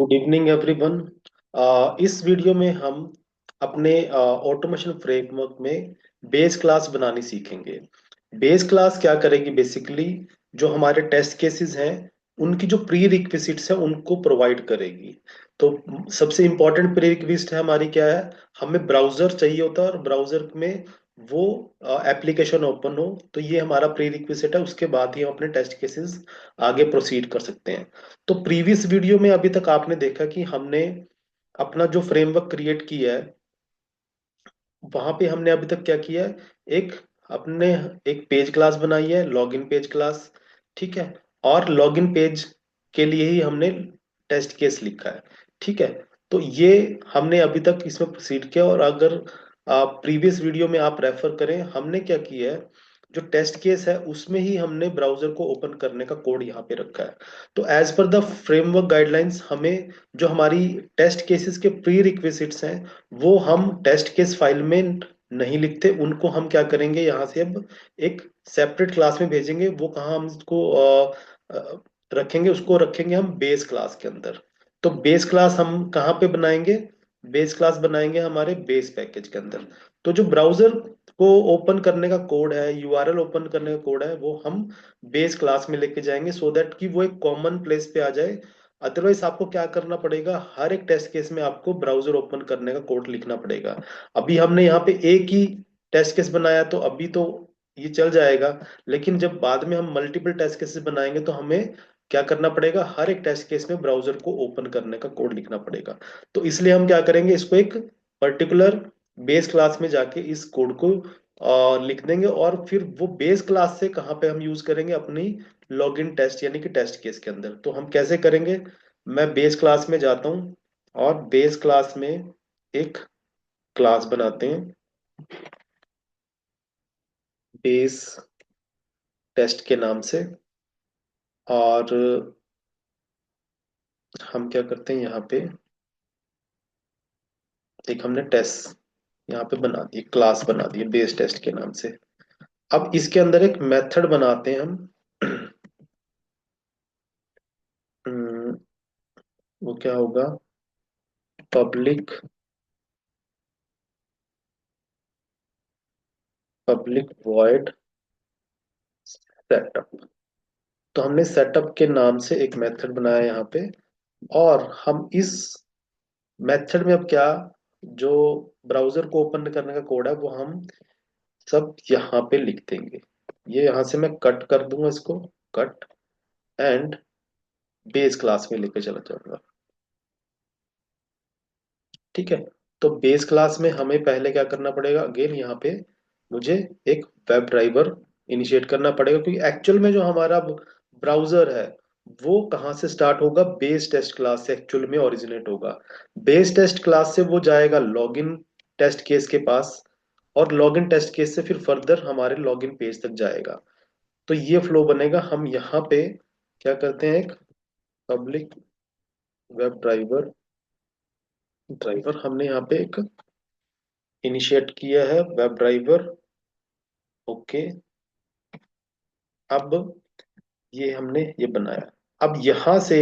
Good evening everyone. इस video में हम अपने ऑटोमेशन फ्रेमवर्क में बेस क्लास बनानी सीखेंगे। बेस क्लास क्या करेगी? बेसिकली जो हमारे टेस्ट केसेस हैं उनकी जो प्री रिक्विजिट्स हैं उनको प्रोवाइड करेगी। तो सबसे इंपॉर्टेंट प्री रिक्विजिट है हमारी क्या है? हमें ब्राउजर चाहिए होता है और ब्राउजर में वो एप्लीकेशन ओपन हो, तो ये हमारा प्री रिक्विजिट है। उसके बाद ही हम अपने टेस्ट केसेस आगे प्रोसीड कर सकते हैं। तो प्रीवियस वीडियो में अभी तक आपने देखा कि हमने अपना जो फ्रेमवर्क क्रिएट किया है, वहां पे हमने अभी तक क्या किया है? एक अपने एक पेज क्लास बनाई है, लॉगिन पेज क्लास। ठीक है। और लॉगिन पेज के लिए ही हमने टेस्ट केस लिखा है। ठीक है। तो ये हमने अभी तक इसमें प्रोसीड किया। और अगर प्रीवियस वीडियो में आप रेफर करें, हमने क्या किया है, जो टेस्ट केस है उसमें ही हमने ब्राउजर को ओपन करने का कोड यहाँ पे रखा है। तो as per the framework guidelines हमें जो हमारी टेस्ट केसेस के प्री रिक्विजिट्स हैं वो हम टेस्ट केस फाइल में नहीं लिखते। उनको हम क्या करेंगे, यहाँ से अब एक सेपरेट क्लास में भेजेंगे। वो कहाँ हम इसको रखेंगे? उसको रखेंगे हम बेस क्लास के अंदर। तो बेस क्लास हम कहाँ पे बनाएंगे? बेस क्लास बनाएंगे हमारे बेस पैकेज के अंदर। तो जो ब्राउजर को ओपन करने का कोड है, यूआरएल ओपन करने का कोड है, वो हम बेस क्लास में लेके जाएंगे सो दैट कि वो एक कॉमन प्लेस पे आ जाए। अदरवाइज आपको क्या करना पड़ेगा? हर एक टेस्ट केस में आपको ब्राउजर ओपन करने का कोड लिखना पड़ेगा। अभी हमने यहाँ पे एक ही टेस्ट केस बनाया तो अभी तो ये चल जाएगा। लेकिन जब बाद में हम मल्टीपल टेस्ट केसेस बनाएंगे तो हमें क्या करना पड़ेगा? हर एक टेस्ट केस में ब्राउजर को ओपन करने का कोड लिखना पड़ेगा। तो इसलिए हम क्या करेंगे, इसको एक पर्टिकुलर बेस क्लास में जाके इस कोड को लिख देंगे। और फिर वो बेस क्लास से कहाँ पे हम यूज करेंगे? अपनी लॉगिन टेस्ट यानी कि टेस्ट केस के अंदर। तो हम कैसे करेंगे? मैं बेस क्लास में जाता हूँ और बेस क्लास में एक क्लास बनाते हैं, बेस टेस्ट के नाम से। और हम क्या करते हैं, यहाँ पे एक हमने टेस्ट यहाँ पे बना दी, क्लास बना दी बेस टेस्ट के नाम से। अब इसके अंदर एक मेथड बनाते हैं हम। हम्म, वो क्या होगा? Public public void setup. तो हमने सेटअप के नाम से एक मेथड बनाया यहाँ पे। और हम इस मेथड में अब क्या, जो ब्राउजर को ओपन करने का कोड है वो हम सब यहाँ पे लिख देंगे। ये यहाँ से मैं कट कर दूंगा इसको, कट, एंड बेस क्लास में लेके चला जाऊंगा। ठीक है। तो बेस क्लास में हमें पहले क्या करना पड़ेगा? अगेन यहाँ पे मुझे एक वेब ड्राइवर इनिशिएट करना पड़ेगा, क्योंकि एक्चुअल में जो हमारा ब्राउजर है वो कहाँ से स्टार्ट होगा? बेस टेस्ट क्लास से एक्चुअल में ओरिजिनेट होगा। बेस टेस्ट क्लास से वो जाएगा लॉगिन टेस्ट केस के पास, और लॉगिन टेस्ट केस से फिर फर्दर हमारे लॉगिन पेज तक जाएगा। तो ये फ्लो बनेगा। हम यहाँ पे क्या करते हैं, एक पब्लिक वेब ड्राइवर ड्राइवर हमने यहाँ पे एक इनिशिएट किया है, वेब ड्राइवर। ओके। अब ये हमने ये बनाया। अब यहाँ से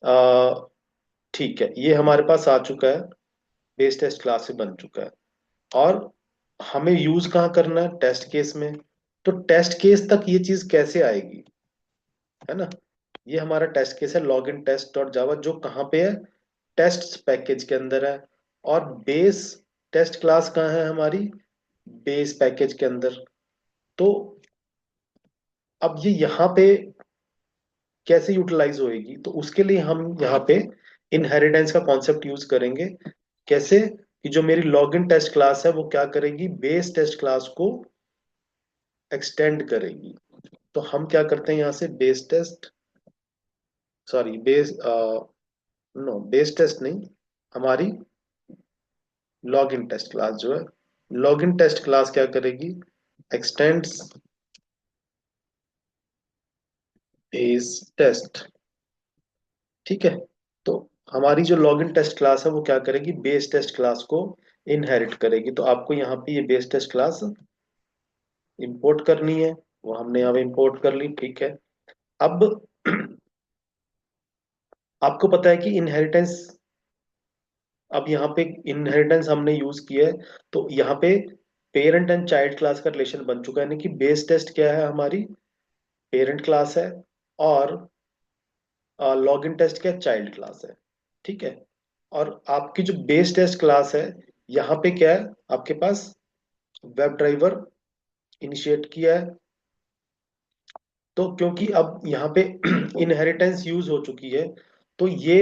आ, ठीक है, ये हमारे पास आ चुका है, बेस टेस्ट क्लास से बन चुका है। और हमें यूज कहाँ करना है? टेस्ट केस में। तो टेस्ट केस तक ये चीज कैसे आएगी, है ना? ये हमारा टेस्ट केस है, log in test dot java, जो कहाँ पे है? टेस्ट पैकेज के अंदर है। और बेस टेस्ट क्लास कहाँ है हमारी? बेस पैकेज के अंदर। तो अब ये यहाँ पे कैसे यूटिलाइज होएगी? तो उसके लिए हम यहाँ पे इनहेरिटेंस का कॉन्सेप्ट यूज करेंगे। कैसे? कि जो मेरी लॉगिन टेस्ट क्लास है वो क्या करेगी? बेस टेस्ट क्लास को एक्सटेंड करेगी। तो हम क्या करते हैं, यहाँ से base test, sorry base, no base test नहीं, हमारी लॉगिन टेस्ट क्लास जो है, लॉगिन टेस्ट क्लास क्या करेगी? Extends base test. ठीक है। तो हमारी जो लॉगिन टेस्ट क्लास है वो क्या करेगी? बेस टेस्ट क्लास को इनहेरिट करेगी। तो आपको यहाँ पे ये बेस टेस्ट क्लास इंपोर्ट करनी है, वो हमने यहाँ पे इंपोर्ट कर ली। ठीक है। अब आपको पता है कि इनहेरिटेंस, अब यहाँ पे इनहेरिटेंस हमने यूज किया है, तो यहाँ पे पेरेंट एंड चाइल्ड क्लास का रिलेशन बन चुका है, यानी कि बेस टेस्ट क्या है हमारी, पेरेंट क्लास है, और लॉगिन टेस्ट क्या, चाइल्ड क्लास है। ठीक है। और आपकी जो बेस टेस्ट क्लास है, यहाँ पे क्या है आपके पास, वेब ड्राइवर इनिशिएट किया है। तो क्योंकि अब यहाँ पे इनहेरिटेंस यूज हो चुकी है, तो ये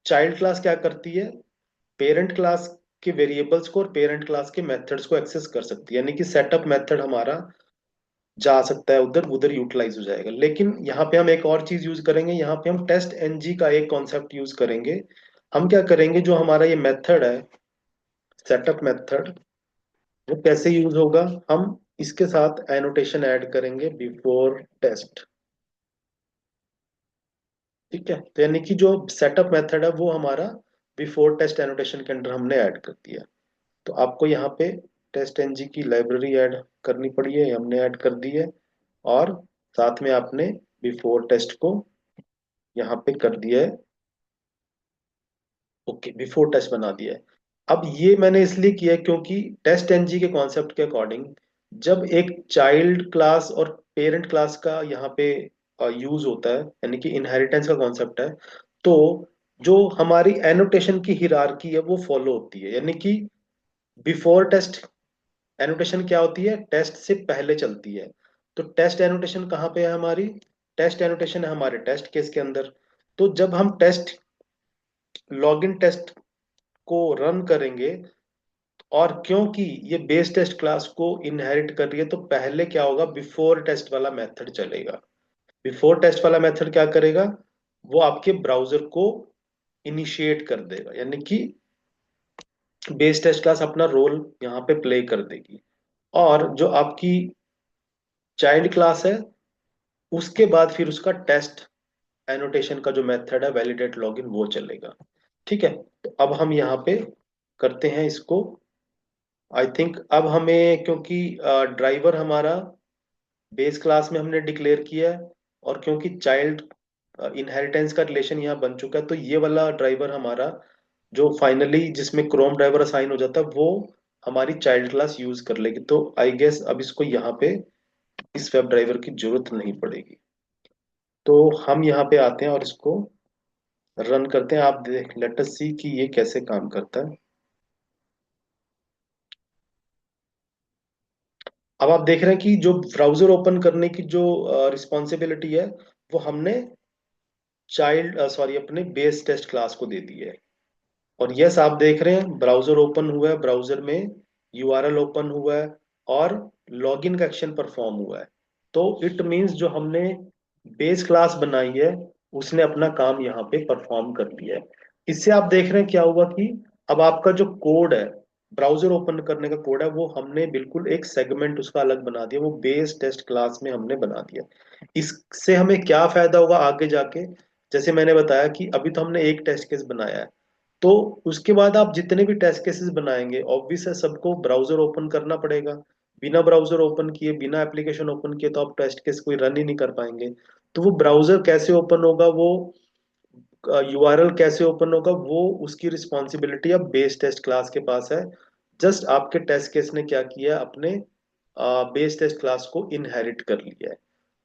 चाइल्ड क्लास क्या करती है, पेरेंट क्लास के वेरिएबल्स को और पेरेंट क्लास के मेथड्स को एक्सेस कर सकती है, यानी कि सेटअप मेथड हमारा जा सकता है उधर, उधर यूटिलाइज हो जाएगा। लेकिन यहाँ पे हम एक और चीज यूज करेंगे, यहाँ पे हम टेस्ट एनजी का एक कॉन्सेप्ट यूज करेंगे। हम क्या करेंगे, जो हमारा ये मेथड है, सेटअप मेथड, वो कैसे यूज होगा, हम इसके साथ एनोटेशन ऐड करेंगे बिफोर टेस्ट। ठीक है, तो यानी कि जो सेटअप मेथड है वो हमारा बिफोर टेस्ट एनोटेशन के अंडर हमने ऐड कर दिया। तो आपको यहाँ पे टेस्ट एनजी की लाइब्रेरी ऐड करनी पड़ी है, हमने ऐड कर दी है। और साथ में आपने बिफोर टेस्ट को यहाँ पे कर दिया है, ओके, बिफोर टेस्ट बना दिया है। अब ये मैंने इसलिए किया है क्योंकि टेस्ट एनजी के कॉन्सेप्ट के अकॉर्डिंग, जब एक चाइल्ड क्लास और पेरेंट क्लास का यहाँ पे यूज होता है, यानी कि इनहेरिटेंस का कॉन्सेप्ट है, तो जो हमारी एनोटेशन की हिरार्की है वो फॉलो होती है, यानी कि बिफोर टेस्ट एनोटेशन क्या होती है, टेस्ट से पहले चलती है। तो टेस्ट एनोटेशन कहाँ पे है हमारी, टेस्ट एनोटेशन है हमारे टेस्ट केस के अंदर। तो जब हम टेस्ट लॉगिन टेस्ट को रन करेंगे, और क्योंकि ये बेस टेस्ट क्लास को इनहेरिट कर रही है, तो पहले क्या होगा, बिफोर टेस्ट वाला मेथड चलेगा। बिफोर टेस्ट वाला मेथड क्या करेगा, वो आपके ब्राउजर को इनिशिएट कर देगा, यानी कि बेस टेस्ट क्लास अपना रोल यहाँ पे प्ले कर देगी। और जो आपकी चाइल्ड क्लास है, उसके बाद फिर उसका टेस्ट एनोटेशन का जो मेथड है, वैलिडेट लॉगिन, वो चलेगा। ठीक है, तो अब हम यहाँ पे करते हैं इसको। आई थिंक अब हमें, क्योंकि ड्राइवर हमारा बेस क्लास में हमने डिक्लेयर किया है, और क्योंकि चाइल्ड इनहेरिटेंस का रिलेशन यहाँ बन चुका है, तो ये वाला ड्राइवर हमारा जो फाइनली जिसमें क्रोम ड्राइवर असाइन हो जाता है, वो हमारी चाइल्ड क्लास यूज कर लेगी। तो आई गेस अब इसको यहाँ पे इस वेब ड्राइवर की जरूरत नहीं पड़ेगी। तो हम यहाँ पे आते हैं और इसको रन करते हैं। आप देख, लेट अस सी कि ये कैसे काम करता है। अब आप देख रहे हैं कि जो ब्राउजर ओपन करने की जो रिस्पॉन्सिबिलिटी है, वो हमने चाइल्ड सॉरी अपने बेस टेस्ट क्लास को दे दी है। और यस, आप देख रहे हैं ब्राउजर ओपन हुआ है, ब्राउजर में यूआरएल ओपन हुआ है, और लॉगिन का एक्शन परफॉर्म हुआ है। तो इट मींस जो हमने बेस क्लास बनाई है, उसने अपना काम यहाँ पे परफॉर्म कर दिया है। इससे आप देख रहे हैं क्या हुआ कि अब आपका जो कोड है, ब्राउजर ओपन करने का कोड है, वो हमने बिल्कुल एक सेगमेंट उसका अलग बना दिया, वो बेस टेस्ट क्लास में हमने बना दिया। इससे हमें क्या फायदा होगा आगे जाके, जैसे मैंने बताया कि अभी तो हमने एक टेस्ट केस बनाया है, तो उसके बाद आप जितने भी टेस्ट केसेस बनाएंगे, ऑब्वियस है सबको ब्राउजर ओपन करना पड़ेगा। बिना ब्राउजर ओपन किए, बिना एप्लीकेशन ओपन किए, तो आप टेस्ट केस कोई रन ही नहीं कर पाएंगे। तो वो ब्राउजर कैसे ओपन होगा, वो यूआरएल कैसे ओपन होगा, वो उसकी रिस्पॉन्सिबिलिटी अब बेस टेस्ट क्लास के पास है। जस्ट आपके टेस्ट केस ने क्या किया, अपने बेस टेस्ट क्लास को इनहेरिट कर लिया है।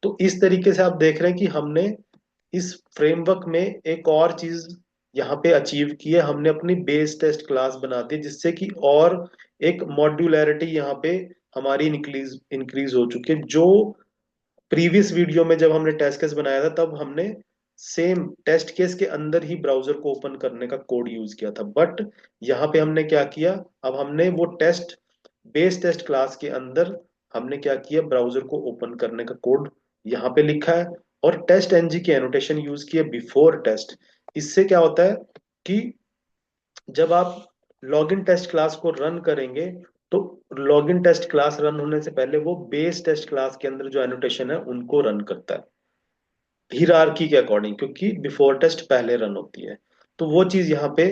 तो इस तरीके से आप देख रहे हैं कि हमने इस फ्रेमवर्क में एक और चीज यहाँ पे अचीव की है, हमने अपनी बेस टेस्ट क्लास बना दी, जिससे कि और एक मॉड्यूलैरिटी यहाँ पे हमारी इंक्रीज इंक्रीज हो चुकी है। जो प्रीवियस वीडियो में जब हमने टेस्ट केस बनाया था, तब हमने सेम टेस्ट केस के अंदर ही ब्राउजर को ओपन करने का कोड यूज किया था, बट यहाँ पे हमने क्या किया, अब हमने वो टेस्ट बेस टेस्ट क्लास के अंदर हमने क्या किया, ब्राउजर को ओपन करने का कोड यहाँ पे लिखा है, और टेस्ट एनजी की एनोटेशन यूज की है बिफोर टेस्ट। इससे क्या होता है कि जब आप लॉगिन टेस्ट क्लास को रन करेंगे, तो लॉगिन टेस्ट क्लास रन होने से पहले वो बेस टेस्ट क्लास के अंदर जो एनोटेशन है उनको रन करता है, हिरार्की के अकॉर्डिंग, क्योंकि बिफोर टेस्ट पहले रन होती है। तो वो चीज यहाँ पे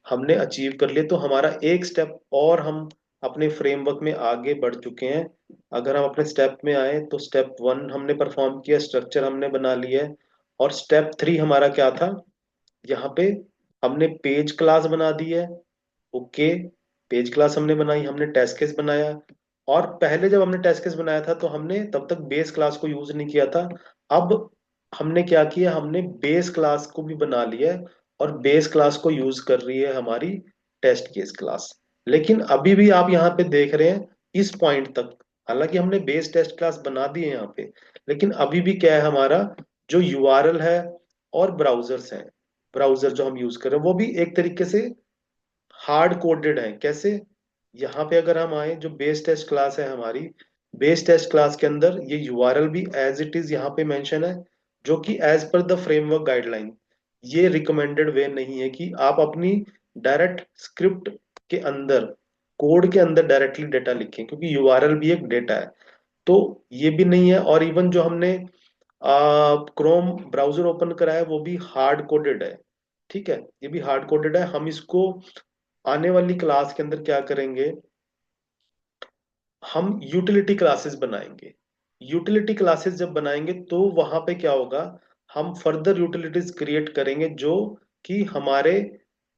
हमने अचीव कर लिया, तो हमारा एक स्टेप और हम अपने फ्रेमवर्क में आगे बढ़ चुके हैं। अगर हम अपने स्टेप में आए, तो स्टेप वन हमने परफॉर्म किया, स्ट्रक्चर हमने बना लिया है। और स्टेप 3 हमारा क्या था, यहाँ पे हमने पेज क्लास बना दी है। ओके, पेज क्लास हमने बनाई, हमने टेस्ट केस बनाया। और पहले जब हमने टेस्ट केस बनाया था तो हमने तब तक बेस क्लास को यूज नहीं किया था। अब हमने क्या किया, हमने बेस क्लास को भी बना लिया है, और बेस क्लास को यूज कर रही है हमारी टेस्ट केस क्लास। लेकिन अभी भी आप यहाँ पे देख रहे हैं इस पॉइंट तक, हालांकि हमने बेस टेस्ट क्लास बना दी है यहाँ पे, लेकिन अभी भी क्या है, हमारा जो यूआरएल है और ब्राउजर्स हैं, ब्राउजर जो हम यूज कर रहे हैं वो भी एक तरीके से हार्ड कोडेड है। कैसे, यहाँ पे अगर हम आए, जो बेस टेस्ट क्लास है हमारी, बेस टेस्ट क्लास के अंदर ये यूआरएल भी एज इट इज यहाँ पे मेंशन है, जो कि as per the framework guideline, ये रिकमेंडेड वे नहीं है कि आप अपनी डायरेक्ट स्क्रिप्ट के अंदर, कोड के अंदर डायरेक्टली डेटा लिखें, क्योंकि यूआरएल भी एक डेटा है। तो ये भी नहीं है। और इवन जो हमने क्रोम ब्राउजर ओपन करा है वो भी हार्ड कोडेड है। ठीक है, ये भी हार्ड कोडेड है। हम इसको आने वाली क्लास के अंदर क्या करेंगे, हम यूटिलिटी क्लासेस बनाएंगे। यूटिलिटी क्लासेस जब बनाएंगे तो वहां पे क्या होगा, हम फर्दर यूटिलिटीज क्रिएट करेंगे, जो कि हमारे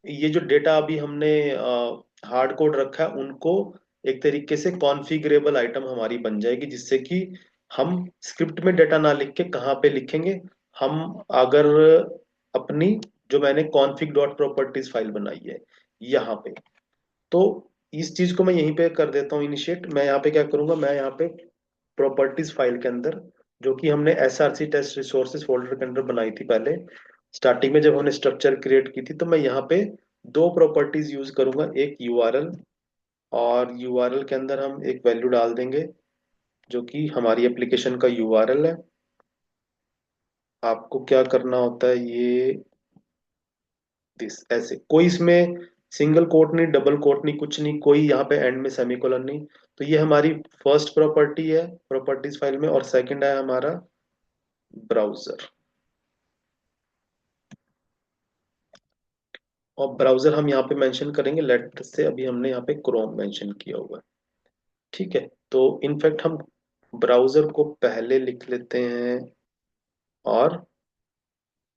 ये जो डेटा अभी हमने हार्ड कोड रखा है उनको एक तरीके से कॉन्फ़िगरेबल आइटम हमारी बन जाएगी, जिससे कि हम स्क्रिप्ट में डेटा ना लिख के कहाँ पे लिखेंगे, हम अगर अपनी जो मैंने config डॉट प्रॉपर्टीज फाइल बनाई है यहाँ पे, तो इस चीज को मैं यहीं पे कर देता हूँ इनिशिएट। मैं यहाँ पे क्या करूंगा, मैं यहाँ पे प्रॉपर्टीज फाइल के अंदर, जो कि हमने एसआरसी टेस्ट रिसोर्सेज फोल्डर के अंदर बनाई थी पहले स्टार्टिंग में जब हमने स्ट्रक्चर क्रिएट की थी, तो मैं यहाँ पे दो प्रॉपर्टीज यूज करूंगा, एक यूआरएल, और यूआरएल के अंदर हम एक वैल्यू डाल देंगे जो कि हमारी एप्लीकेशन का यूआरएल है। आपको क्या करना होता है, ये दिस ऐसे, कोई इसमें सिंगल कोट नहीं, डबल कोट नहीं, कुछ नहीं, कोई यहाँ पे एंड में सेमीकोलन नहीं। तो ये हमारी फर्स्ट प्रॉपर्टी है प्रॉपर्टीज फाइल में, और सेकंड है हमारा ब्राउजर। और ब्राउजर हम यहाँ पे मेंशन करेंगे, लेट से अभी हमने यहाँ पे क्रोम मेंशन किया हुआ है। ठीक है, तो इनफैक्ट हम ब्राउजर को पहले लिख लेते हैं और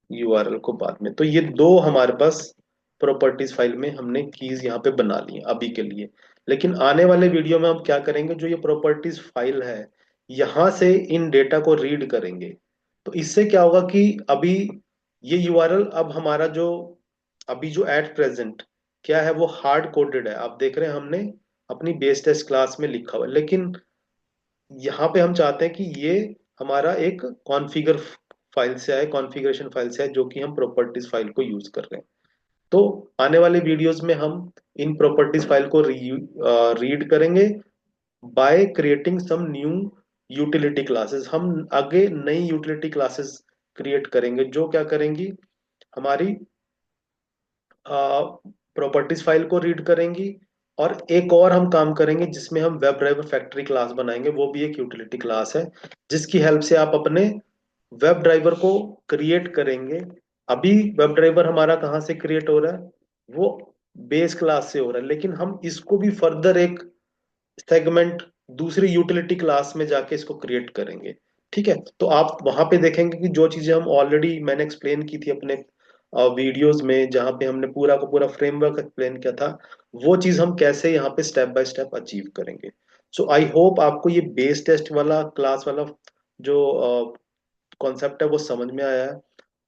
यूआरएल को बाद में। तो ये दो हमारे पास प्रॉपर्टीज फाइल में हमने कीज यहाँ पे बना ली हैं अभी के लिए। लेकिन आने वाले वीडियो में हम क्या करेंगे, जो ये प्रॉपर्टीज फाइल है यहाँ से इन डेटा को रीड करेंगे। तो इससे क्या होगा कि अभी ये यूआरएल अब हमारा जो अभी जो एट प्रेजेंट क्या है, वो हार्ड कोडेड है। आप देख रहे हैं हमने अपनी बेस टेस्ट क्लास में लिखा हुआ है, लेकिन यहाँ पे हम चाहते हैं कि ये हमारा एक कॉन्फ़िगर फाइल से आए, कॉन्फ़िगरेशन फाइल से आए, जो कि हम प्रॉपर्टीज फाइल को यूज कर रहे हैं। तो आने वाले वीडियोस में हम इन प्रॉपर्टीज फाइल को रीड करेंगे by creating some new utility classes. हम आगे नई यूटिलिटी क्लासेस क्रिएट करेंगे, जो क्या करेंगी, हमारी प्रॉपर्टीज फाइल को रीड करेंगी। और एक और हम काम करेंगे जिसमें हम वेब ड्राइवर फैक्ट्री क्लास बनाएंगे, वो भी एक यूटिलिटी क्लास है, जिसकी हेल्प से आप अपने वेब ड्राइवर को क्रिएट करेंगे। अभी वेब ड्राइवर हमारा कहाँ से क्रिएट हो रहा है, वो बेस क्लास से हो रहा है, लेकिन हम इसको भी फर्दर एक सेगमेंट दूसरी यूटिलिटी क्लास में जाके इसको क्रिएट करेंगे। ठीक है, तो आप वहां पे देखेंगे कि जो चीजें हम ऑलरेडी मैंने एक्सप्लेन की थी अपने वीडियोस में, जहाँ पे हमने पूरा का पूरा फ्रेमवर्क एक्सप्लेन किया था, वो चीज हम कैसे यहाँ पे स्टेप बाय स्टेप अचीव करेंगे। सो आई होप आपको ये बेस टेस्ट वाला क्लास वाला जो कॉन्सेप्ट है वो समझ में आया है।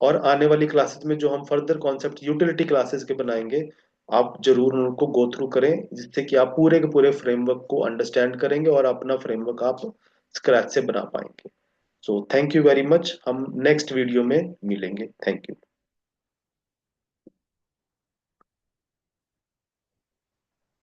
और आने वाली क्लासेस में जो हम फर्दर कॉन्सेप्ट यूटिलिटी क्लासेस के बनाएंगे, आप जरूर उनको गो थ्रू करें, जिससे कि आप पूरे के पूरे फ्रेमवर्क को अंडरस्टैंड करेंगे और अपना फ्रेमवर्क आप स्क्रैच से बना पाएंगे। So thank you very much, हम नेक्स्ट वीडियो में मिलेंगे। Thank you.